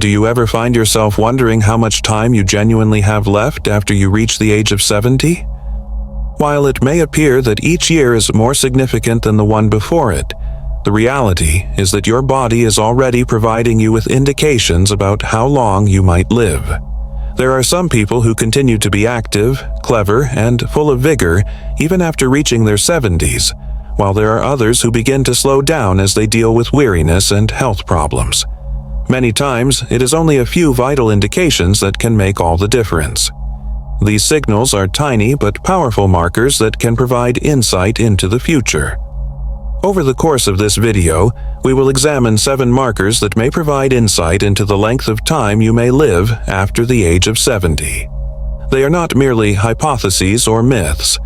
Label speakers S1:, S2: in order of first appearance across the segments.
S1: Do you ever find yourself wondering how much time you genuinely have left after you reach the age of 70? While it may appear that each year is more significant than the one before it, the reality is that your body is already providing you with indications about how long you might live. There are some people who continue to be active, clever, and full of vigor even after reaching their 70s, while there are others who begin to slow down as they deal with weariness and health problems. Many times, it is only a few vital indications that can make all the difference. These signals are tiny but powerful markers that can provide insight into the future. Over the course of this video, we will examine 7 markers that may provide insight into the length of time you may live after the age of 70. They are not merely hypotheses or myths.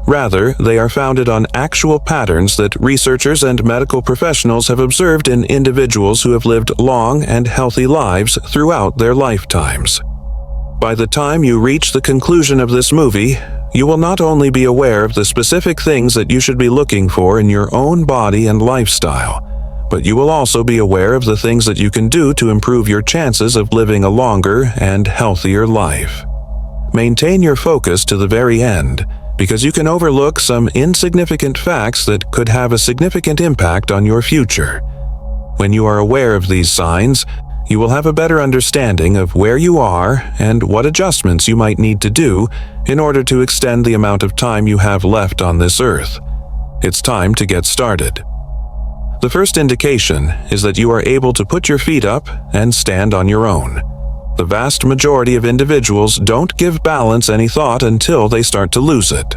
S1: Rather, they are founded on actual patterns that researchers and medical professionals have observed in individuals who have lived long and healthy lives throughout their lifetimes. By the time you reach the conclusion of this movie, you will not only be aware of the specific things that you should be looking for in your own body and lifestyle, but you will also be aware of the things that you can do to improve your chances of living a longer and healthier life. Maintain your focus to the very end, because you can overlook some insignificant facts that could have a significant impact on your future. When you are aware of these signs, you will have a better understanding of where you are and what adjustments you might need to do in order to extend the amount of time you have left on this earth. It's time to get started. The first indication is that you are able to put your feet up and stand on your own. The vast majority of individuals don't give balance any thought until they start to lose it.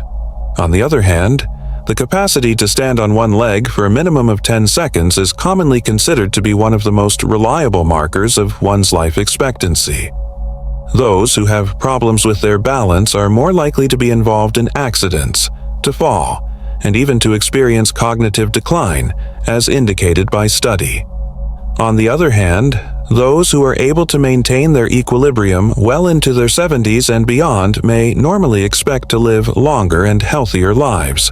S1: On the other hand, the capacity to stand on one leg for a minimum of 10 seconds is commonly considered to be one of the most reliable markers of one's life expectancy. Those who have problems with their balance are more likely to be involved in accidents, to fall, and even to experience cognitive decline, as indicated by study. On the other hand, those who are able to maintain their equilibrium well into their 70s and beyond may normally expect to live longer and healthier lives.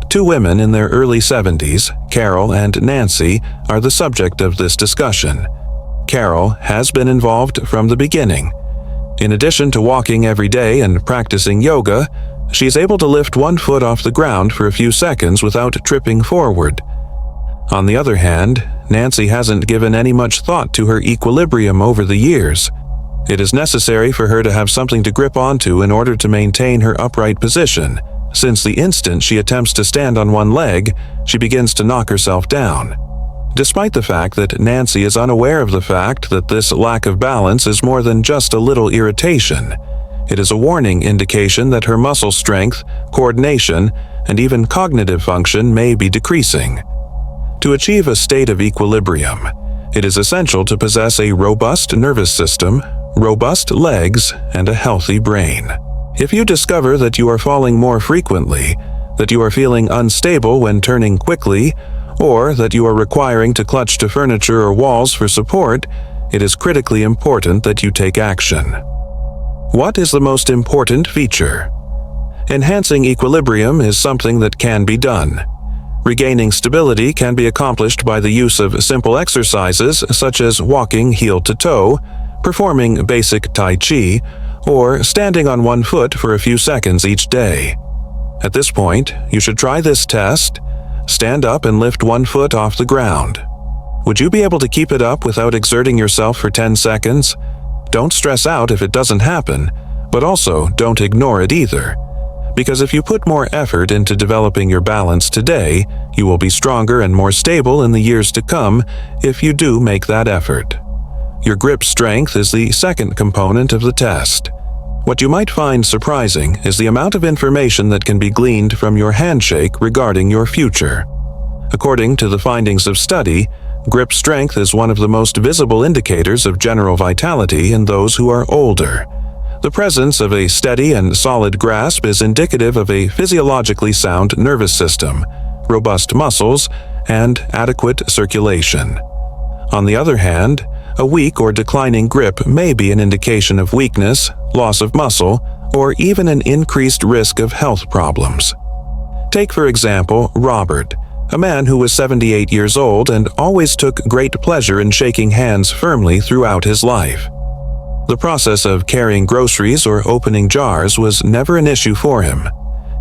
S1: 2 women in their early 70s, Carol and Nancy, are the subject of this discussion. Carol has been involved from the beginning. In addition to walking every day and practicing yoga, she is able to lift one foot off the ground for a few seconds without tripping forward. On the other hand, Nancy hasn't given any much thought to her equilibrium over the years. It is necessary for her to have something to grip onto in order to maintain her upright position, since the instant she attempts to stand on one leg, she begins to knock herself down. Despite the fact that Nancy is unaware of the fact that this lack of balance is more than just a little irritation, it is a warning indication that her muscle strength, coordination, and even cognitive function may be decreasing. To achieve a state of equilibrium, it is essential to possess a robust nervous system, robust legs, and a healthy brain. If you discover that you are falling more frequently, that you are feeling unstable when turning quickly, or that you are requiring to clutch to furniture or walls for support, it is critically important that you take action. What is the most important feature? Enhancing equilibrium is something that can be done. Regaining stability can be accomplished by the use of simple exercises such as walking heel to toe, performing basic Tai Chi, or standing on one foot for a few seconds each day. At this point, you should try this test. Stand up and lift one foot off the ground. Would you be able to keep it up without exerting yourself for 10 seconds? Don't stress out if it doesn't happen, but also don't ignore it either. Because if you put more effort into developing your balance today, you will be stronger and more stable in the years to come if you do make that effort. Your grip strength is the second component of the test. What you might find surprising is the amount of information that can be gleaned from your handshake regarding your future. According to the findings of study, grip strength is one of the most visible indicators of general vitality in those who are older. The presence of a steady and solid grasp is indicative of a physiologically sound nervous system, robust muscles, and adequate circulation. On the other hand, a weak or declining grip may be an indication of weakness, loss of muscle, or even an increased risk of health problems. Take, for example, Robert, a man who was 78 years old and always took great pleasure in shaking hands firmly throughout his life. The process of carrying groceries or opening jars was never an issue for him.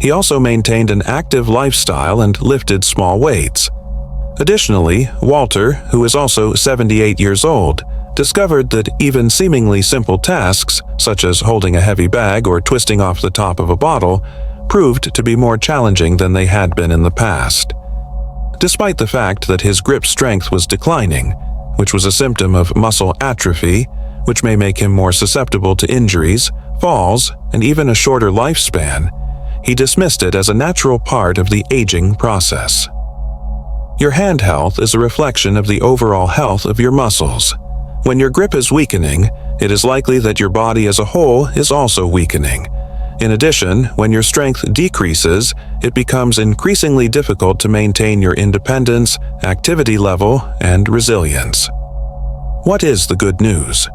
S1: He also maintained an active lifestyle and lifted small weights. Additionally, Walter, who is also 78 years old, discovered that even seemingly simple tasks, such as holding a heavy bag or twisting off the top of a bottle, proved to be more challenging than they had been in the past. Despite the fact that his grip strength was declining, which was a symptom of muscle atrophy, which may make him more susceptible to injuries, falls, and even a shorter lifespan, he dismissed it as a natural part of the aging process. Your hand health is a reflection of the overall health of your muscles. When your grip is weakening, it is likely that your body as a whole is also weakening. In addition, when your strength decreases, it becomes increasingly difficult to maintain your independence, activity level, and resilience. What is the good news?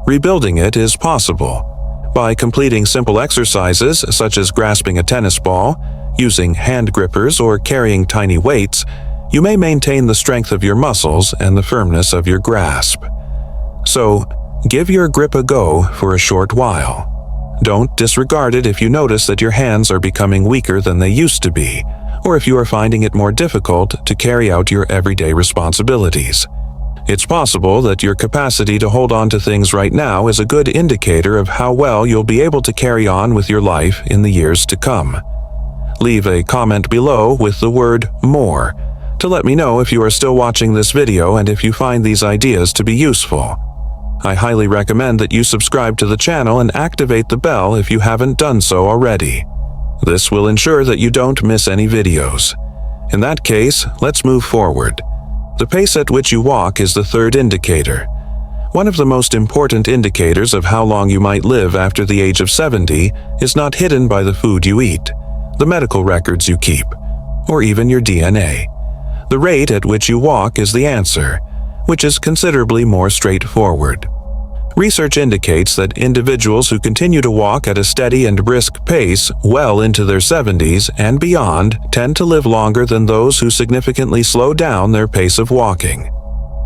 S1: Rebuilding it is possible. By completing simple exercises such as grasping a tennis ball, using hand grippers, or carrying tiny weights, you may maintain the strength of your muscles and the firmness of your grasp. So, give your grip a go for a short while. Don't disregard it if you notice that your hands are becoming weaker than they used to be, or if you are finding it more difficult to carry out your everyday responsibilities. It's possible that your capacity to hold on to things right now is a good indicator of how well you'll be able to carry on with your life in the years to come. Leave a comment below with the word "more" to let me know if you are still watching this video and if you find these ideas to be useful. I highly recommend that you subscribe to the channel and activate the bell if you haven't done so already. This will ensure that you don't miss any videos. In that case, let's move forward. The pace at which you walk is the third indicator. One of the most important indicators of how long you might live after the age of 70 is not hidden by the food you eat, the medical records you keep, or even your DNA. The rate at which you walk is the answer, which is considerably more straightforward. Research indicates that individuals who continue to walk at a steady and brisk pace well into their 70s and beyond tend to live longer than those who significantly slow down their pace of walking.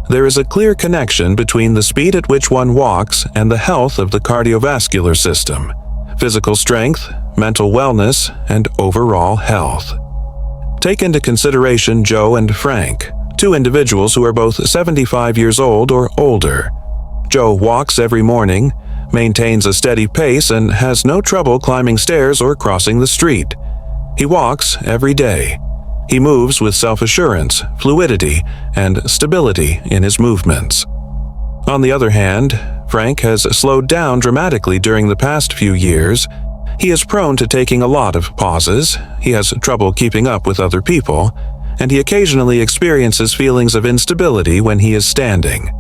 S1: There is a clear connection between the speed at which one walks and the health of the cardiovascular system, physical strength, mental wellness, and overall health. Take into consideration Joe and Frank, two individuals who are both 75 years old or older. Joe walks every morning, maintains a steady pace, and has no trouble climbing stairs or crossing the street. He walks every day. He moves with self-assurance, fluidity, and stability in his movements. On the other hand, Frank has slowed down dramatically during the past few years. He is prone to taking a lot of pauses, he has trouble keeping up with other people, and he occasionally experiences feelings of instability when he is standing.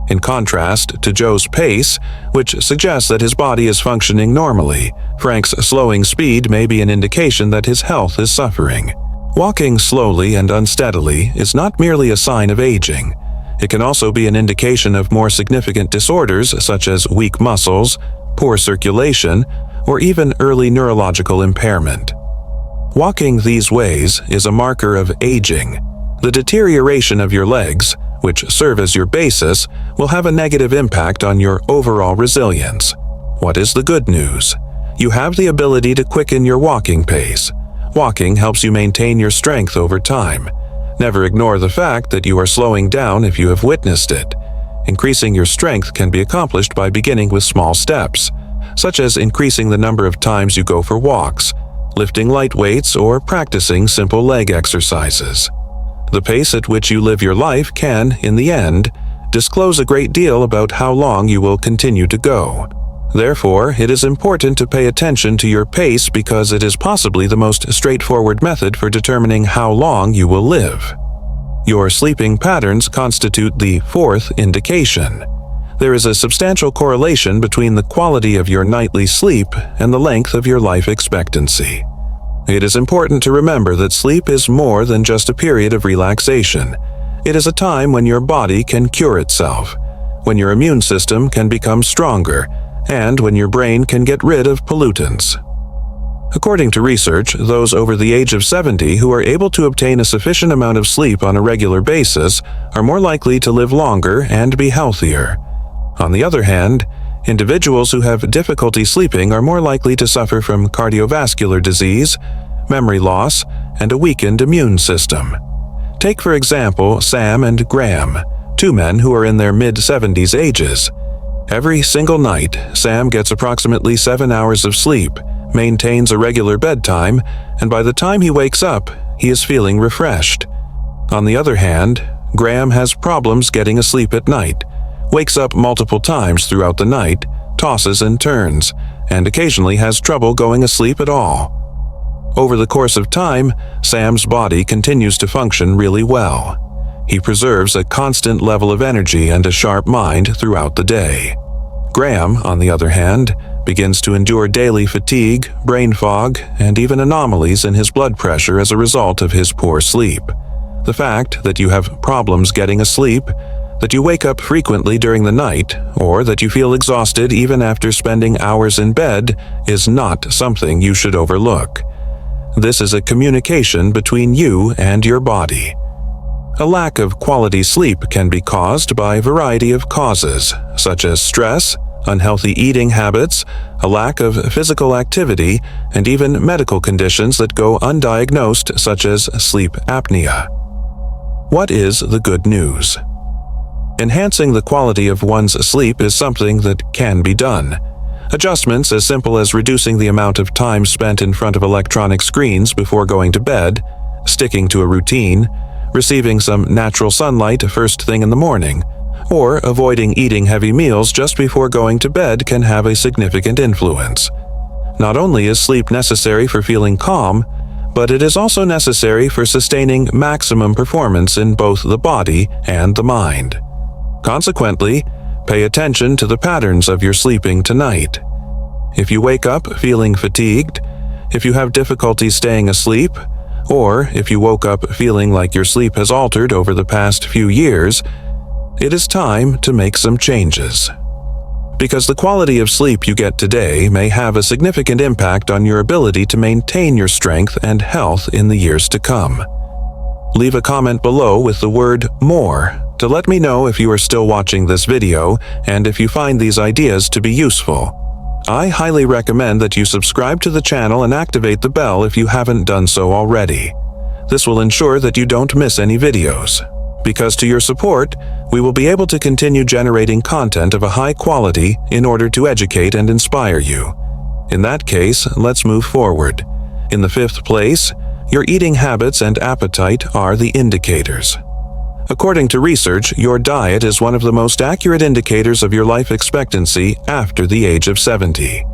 S1: In contrast to Joe's pace, which suggests that his body is functioning normally, Frank's slowing speed may be an indication that his health is suffering. Walking slowly and unsteadily is not merely a sign of aging. It can also be an indication of more significant disorders such as weak muscles, poor circulation, or even early neurological impairment. Walking these ways is a marker of aging. The deterioration of your legs, which serve as your basis, will have a negative impact on your overall resilience. What is the good news? You have the ability to quicken your walking pace. Walking helps you maintain your strength over time. Never ignore the fact that you are slowing down if you have witnessed it. Increasing your strength can be accomplished by beginning with small steps, such as increasing the number of times you go for walks, lifting light weights, or practicing simple leg exercises. The pace at which you live your life can, in the end, disclose a great deal about how long you will continue to go. Therefore, it is important to pay attention to your pace because it is possibly the most straightforward method for determining how long you will live. Your sleeping patterns constitute the fourth indication. There is a substantial correlation between the quality of your nightly sleep and the length of your life expectancy. It is important to remember that sleep is more than just a period of relaxation. It is a time when your body can cure itself, when your immune system can become stronger, and when your brain can get rid of pollutants. According to research, those over the age of 70 who are able to obtain a sufficient amount of sleep on a regular basis are more likely to live longer and be healthier. On the other hand, individuals who have difficulty sleeping are more likely to suffer from cardiovascular disease, memory loss, and a weakened immune system. Take, for example, Sam and Graham, two men who are in their mid-70s ages. Every single night, Sam gets approximately 7 hours of sleep, maintains a regular bedtime, and by the time he wakes up, he is feeling refreshed. On the other hand, Graham has problems getting asleep at night, wakes up multiple times throughout the night, tosses and turns, and occasionally has trouble going asleep at all. Over the course of time, Sam's body continues to function really well. He preserves a constant level of energy and a sharp mind throughout the day. Graham, on the other hand, begins to endure daily fatigue, brain fog, and even anomalies in his blood pressure as a result of his poor sleep. The fact that you have problems getting asleep, that you wake up frequently during the night, or that you feel exhausted even after spending hours in bed is not something you should overlook. This is a communication between you and your body. A lack of quality sleep can be caused by a variety of causes, such as stress, unhealthy eating habits, a lack of physical activity, and even medical conditions that go undiagnosed, such as sleep apnea. What is the good news? Enhancing the quality of one's sleep is something that can be done. Adjustments as simple as reducing the amount of time spent in front of electronic screens before going to bed, sticking to a routine, receiving some natural sunlight first thing in the morning, or avoiding eating heavy meals just before going to bed can have a significant influence. Not only is sleep necessary for feeling calm, but it is also necessary for sustaining maximum performance in both the body and the mind. Consequently, pay attention to the patterns of your sleeping tonight. If you wake up feeling fatigued, if you have difficulty staying asleep, or if you woke up feeling like your sleep has altered over the past few years, it is time to make some changes. Because the quality of sleep you get today may have a significant impact on your ability to maintain your strength and health in the years to come. Leave a comment below with the word "more" to let me know if you are still watching this video and if you find these ideas to be useful. I highly recommend that you subscribe to the channel and activate the bell if you haven't done so already. This will ensure that you don't miss any videos. Because to your support, we will be able to continue generating content of a high quality in order to educate and inspire you. In that case, let's move forward. In the 5th place, your eating habits and appetite are the indicators. According to research, your diet is one of the most accurate indicators of your life expectancy after the age of 70.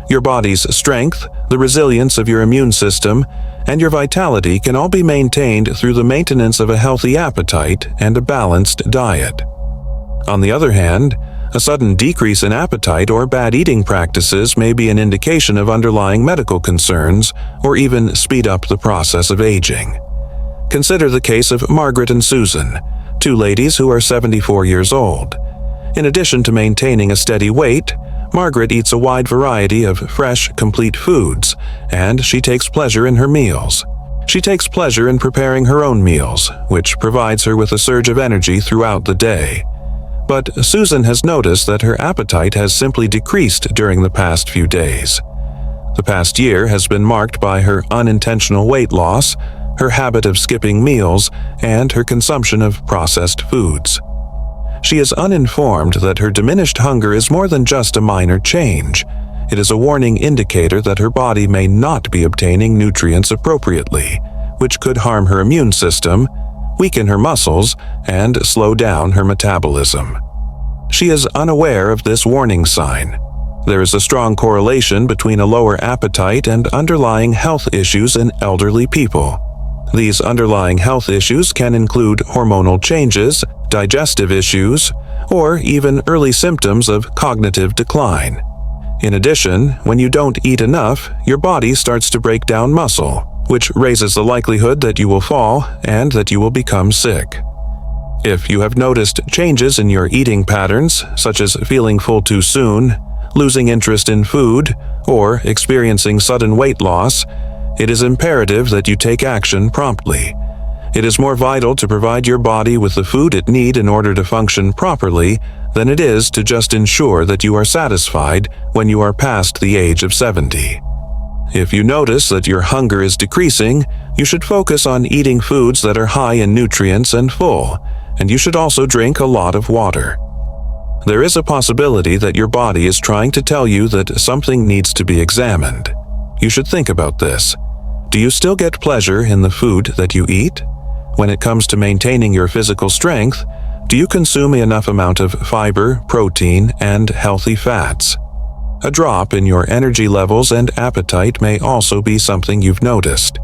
S1: Your body's strength, the resilience of your immune system, and your vitality can all be maintained through the maintenance of a healthy appetite and a balanced diet. On the other hand, a sudden decrease in appetite or bad eating practices may be an indication of underlying medical concerns or even speed up the process of aging. Consider the case of Margaret and Susan, two ladies who are 74 years old. In addition to maintaining a steady weight, Margaret eats a wide variety of fresh, complete foods, and she takes pleasure in her meals. She takes pleasure in preparing her own meals, which provides her with a surge of energy throughout the day. But Susan has noticed that her appetite has simply decreased during the past few days. The past year has been marked by her unintentional weight loss, her habit of skipping meals, and her consumption of processed foods. She is uninformed that her diminished hunger is more than just a minor change. It is a warning indicator that her body may not be obtaining nutrients appropriately, which could harm her immune system, weaken her muscles, and slow down her metabolism. She is unaware of this warning sign. There is a strong correlation between a lower appetite and underlying health issues in elderly people. These underlying health issues can include hormonal changes, digestive issues, or even early symptoms of cognitive decline. In addition, when you don't eat enough, your body starts to break down muscle, which raises the likelihood that you will fall and that you will become sick. If you have noticed changes in your eating patterns, such as feeling full too soon, losing interest in food, or experiencing sudden weight loss, it is imperative that you take action promptly. It is more vital to provide your body with the food it needs in order to function properly than it is to just ensure that you are satisfied when you are past the age of 70. If you notice that your hunger is decreasing, you should focus on eating foods that are high in nutrients and full, and you should also drink a lot of water. There is a possibility that your body is trying to tell you that something needs to be examined. You should think about this. Do you still get pleasure in the food that you eat? When it comes to maintaining your physical strength, do you consume enough amount of fiber, protein, and healthy fats? A drop in your energy levels and appetite may also be something you've noticed.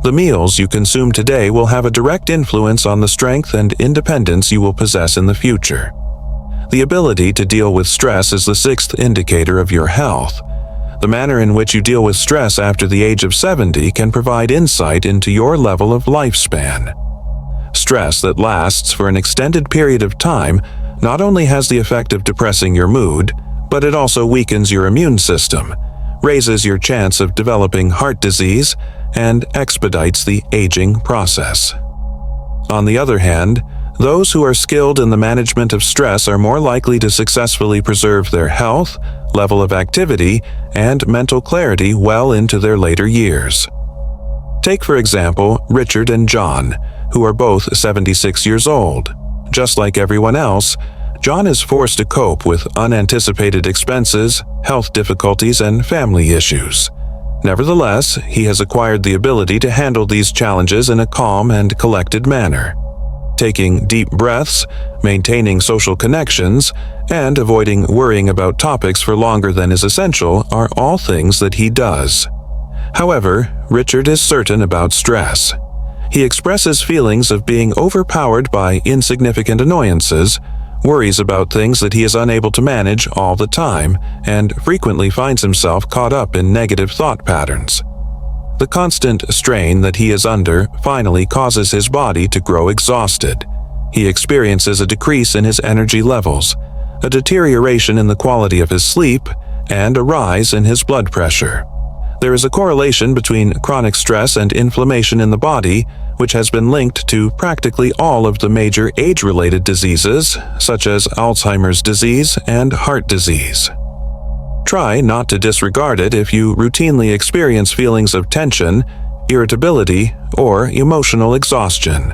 S1: The meals you consume today will have a direct influence on the strength and independence you will possess in the future. The ability to deal with stress is the sixth indicator of your health. The manner in which you deal with stress after the age of 70 can provide insight into your level of lifespan. Stress that lasts for an extended period of time not only has the effect of depressing your mood, but it also weakens your immune system, raises your chance of developing heart disease, and expedites the aging process. On the other hand, those who are skilled in the management of stress are more likely to successfully preserve their health, level of activity, and mental clarity well into their later years. Take, for example, Richard and John, who are both 76 years old. Just like everyone else, John is forced to cope with unanticipated expenses, health difficulties, and family issues. Nevertheless, he has acquired the ability to handle these challenges in a calm and collected manner. Taking deep breaths, maintaining social connections, and avoiding worrying about topics for longer than is essential are all things that he does. However, Richard is certain about stress. He expresses feelings of being overpowered by insignificant annoyances, worries about things that he is unable to manage all the time, and frequently finds himself caught up in negative thought patterns. The constant strain that he is under finally causes his body to grow exhausted. He experiences a decrease in his energy levels, a deterioration in the quality of his sleep, and a rise in his blood pressure. There is a correlation between chronic stress and inflammation in the body, which has been linked to practically all of the major age-related diseases, such as Alzheimer's disease and heart disease. Try not to disregard it if you routinely experience feelings of tension, irritability, or emotional exhaustion.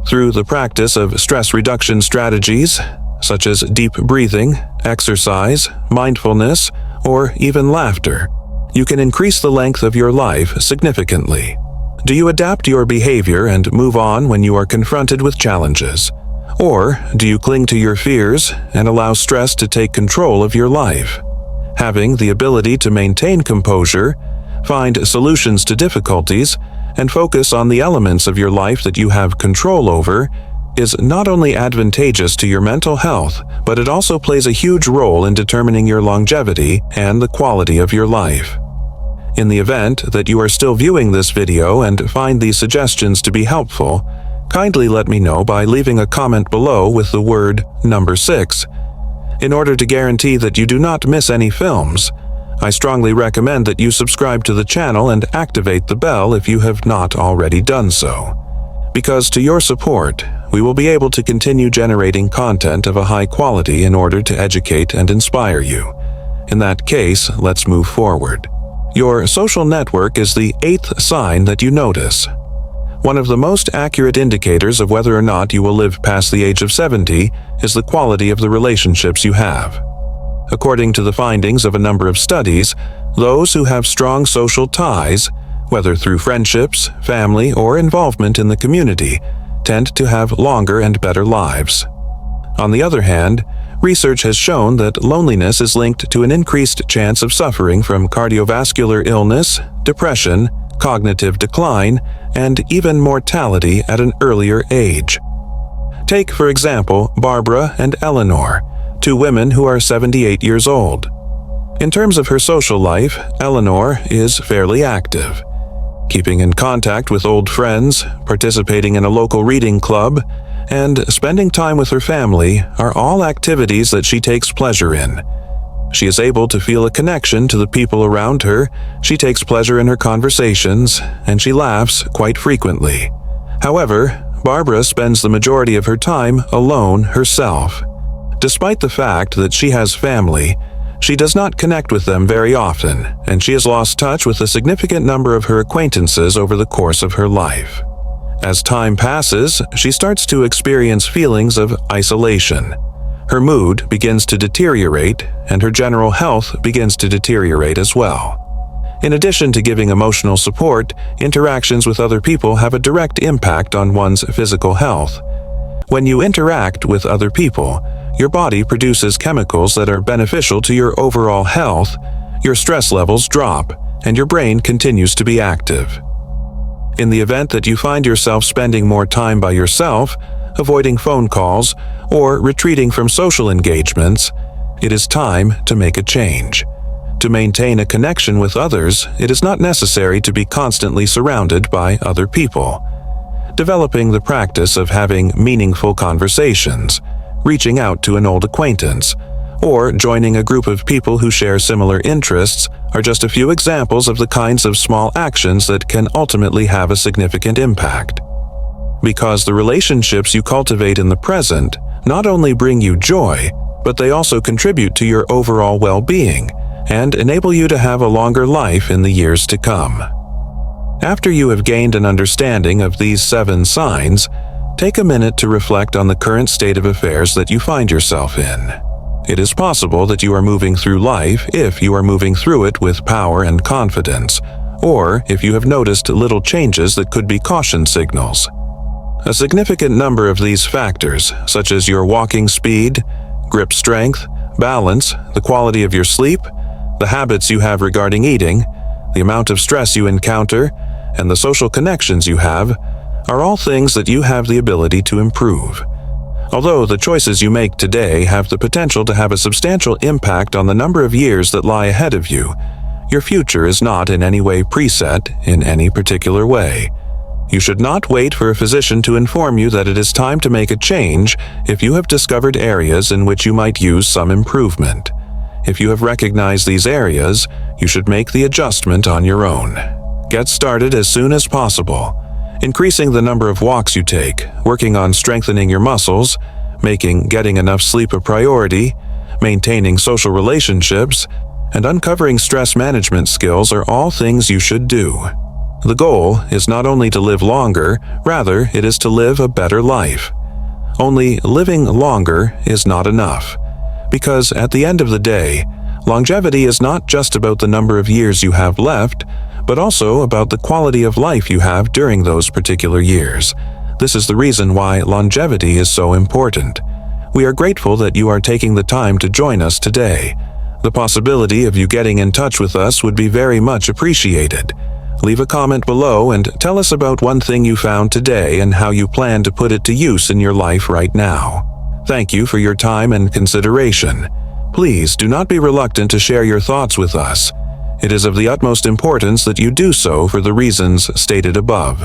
S1: Through the practice of stress reduction strategies, such as deep breathing, exercise, mindfulness, or even laughter, you can increase the length of your life significantly. Do you adapt your behavior and move on when you are confronted with challenges? Or do you cling to your fears and allow stress to take control of your life? Having the ability to maintain composure, find solutions to difficulties, and focus on the elements of your life that you have control over is not only advantageous to your mental health, but it also plays a huge role in determining your longevity and the quality of your life. In the event that you are still viewing this video and find these suggestions to be helpful, kindly let me know by leaving a comment below with the word number 6. In order to guarantee that you do not miss any films, I strongly recommend that you subscribe to the channel and activate the bell if you have not already done so. Because to your support, we will be able to continue generating content of a high quality in order to educate and inspire you. In that case, let's move forward. Your social network is the 8th sign that you notice. One of the most accurate indicators of whether or not you will live past the age of 70 is the quality of the relationships you have. According to the findings of a number of studies, those who have strong social ties, whether through friendships, family, or involvement in the community, tend to have longer and better lives. On the other hand, research has shown that loneliness is linked to an increased chance of suffering from cardiovascular illness, depression, cognitive decline, and even mortality at an earlier age. Take, for example, Barbara and Eleanor, two women who are 78 years old. In terms of her social life, Eleanor is fairly active. Keeping in contact with old friends, participating in a local reading club, and spending time with her family are all activities that she takes pleasure in. She is able to feel a connection to the people around her, she takes pleasure in her conversations, and she laughs quite frequently. However, Barbara spends the majority of her time alone herself. Despite the fact that she has family, she does not connect with them very often, and she has lost touch with a significant number of her acquaintances over the course of her life. As time passes, she starts to experience feelings of isolation. Her mood begins to deteriorate, and her general health begins to deteriorate as well. In addition to giving emotional support, interactions with other people have a direct impact on one's physical health. When you interact with other people, your body produces chemicals that are beneficial to your overall health, your stress levels drop, and your brain continues to be active. In the event that you find yourself spending more time by yourself, avoiding phone calls, or retreating from social engagements, it is time to make a change. To maintain a connection with others, it is not necessary to be constantly surrounded by other people. Developing the practice of having meaningful conversations, reaching out to an old acquaintance, or joining a group of people who share similar interests are just a few examples of the kinds of small actions that can ultimately have a significant impact. Because the relationships you cultivate in the present not only bring you joy, but they also contribute to your overall well-being and enable you to have a longer life in the years to come. After you have gained an understanding of these 7 signs, take a minute to reflect on the current state of affairs that you find yourself in. It is possible that you are moving through life if you are moving through it with power and confidence, or if you have noticed little changes that could be caution signals. A significant number of these factors, such as your walking speed, grip strength, balance, the quality of your sleep, the habits you have regarding eating, the amount of stress you encounter, and the social connections you have, are all things that you have the ability to improve. Although the choices you make today have the potential to have a substantial impact on the number of years that lie ahead of you, your future is not in any way preset in any particular way. You should not wait for a physician to inform you that it is time to make a change if you have discovered areas in which you might use some improvement. If you have recognized these areas, you should make the adjustment on your own. Get started as soon as possible. Increasing the number of walks you take, working on strengthening your muscles, making getting enough sleep a priority, maintaining social relationships, and uncovering stress management skills are all things you should do. The goal is not only to live longer, rather it is to live a better life. Only living longer is not enough. Because at the end of the day, longevity is not just about the number of years you have left, but also about the quality of life you have during those particular years. This is the reason why longevity is so important. We are grateful that you are taking the time to join us today. The possibility of you getting in touch with us would be very much appreciated. Leave a comment below and tell us about one thing you found today and how you plan to put it to use in your life right now. Thank you for your time and consideration. Please do not be reluctant to share your thoughts with us. It is of the utmost importance that you do so for the reasons stated above.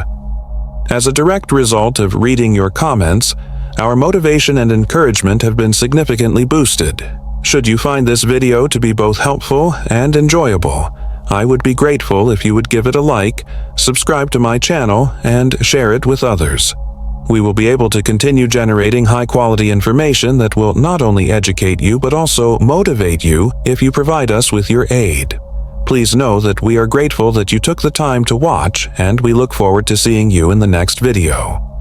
S1: As a direct result of reading your comments, our motivation and encouragement have been significantly boosted. Should you find this video to be both helpful and enjoyable, I would be grateful if you would give it a like, subscribe to my channel, and share it with others. We will be able to continue generating high-quality information that will not only educate you but also motivate you if you provide us with your aid. Please know that we are grateful that you took the time to watch, and we look forward to seeing you in the next video.